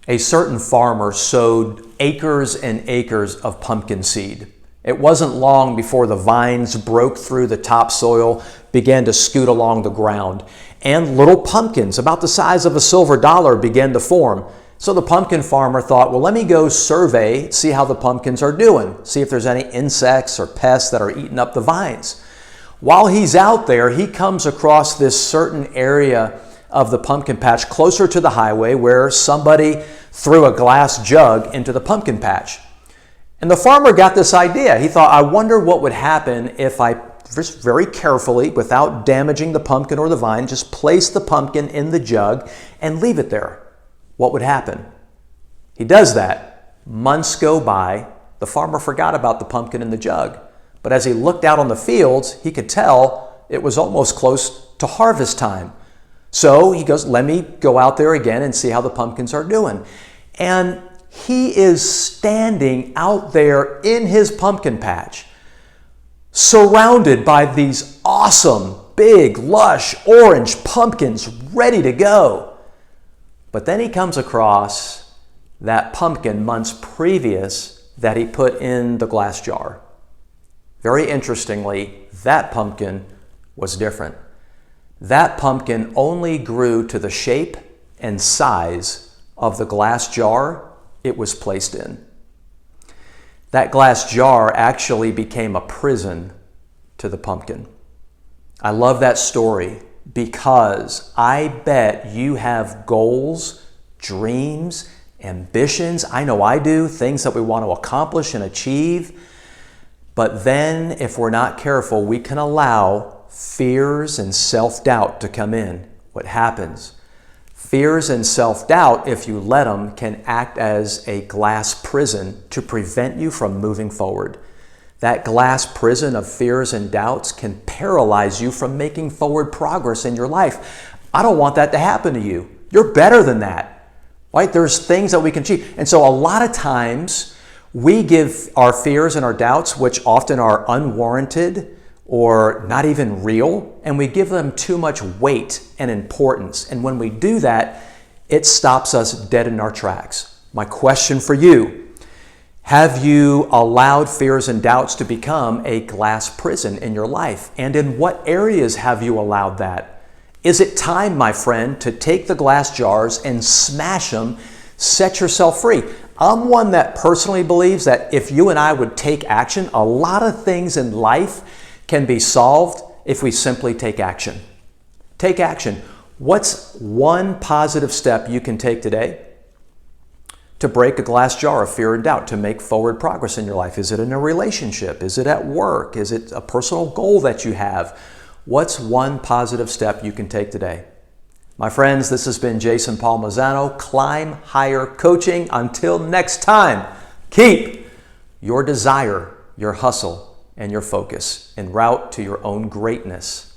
A certain farmer sowed acres and acres of pumpkin seed. It wasn't long before the vines broke through the topsoil, began to scoot along the ground, and little pumpkins about the size of a silver dollar began to form. So the pumpkin farmer thought, well, let me go survey, see how the pumpkins are doing, see if there's any insects or pests that are eating up the vines. While he's out there, he comes across this certain area of the pumpkin patch closer to the highway where somebody threw a glass jug into the pumpkin patch. And the farmer got this idea. He thought, I wonder what would happen if I just very carefully, without damaging the pumpkin or the vine, just place the pumpkin in the jug and leave it there. What would happen? He does that. Months go by. The farmer forgot about the pumpkin in the jug. But as he looked out on the fields, he could tell it was almost close to harvest time. So he goes, let me go out there again and see how the pumpkins are doing. And he is standing out there in his pumpkin patch, surrounded by these awesome, big, lush, orange pumpkins ready to go. But then he comes across that pumpkin months previous that he put in the glass jar. Very interestingly, that pumpkin was different. That pumpkin only grew to the shape and size of the glass jar it was placed in. That glass jar actually became a prison to the pumpkin. I love that story because I bet you have goals, dreams, ambitions. I know I do, things that we want to accomplish and achieve. But then if we're not careful, we can allow fears and self-doubt to come in. What happens? Fears and self-doubt, if you let them, can act as a glass prison to prevent you from moving forward. That glass prison of fears and doubts can paralyze you from making forward progress in your life. I don't want that to happen to you. You're better than that, right? There's things that we can achieve. And so a lot of times we give our fears and our doubts, which often are unwarranted or not even real, and we give them too much weight and importance. And when we do that, it stops us dead in our tracks. My question for you: have you allowed fears and doubts to become a glass prison in your life? And in what areas have you allowed that? Is it time, my friend, to take the glass jars and smash them, set yourself free? I'm one that personally believes that if you and I would take action, a lot of things in life can be solved if we simply take action. Take action. What's one positive step you can take today to break a glass jar of fear and doubt, to make forward progress in your life? Is it in a relationship? Is it at work? Is it a personal goal that you have? What's one positive step you can take today? My friends, this has been Jason Palmisano, Climb Higher Coaching. Until next time, keep your desire, your hustle, and your focus en route to your own greatness.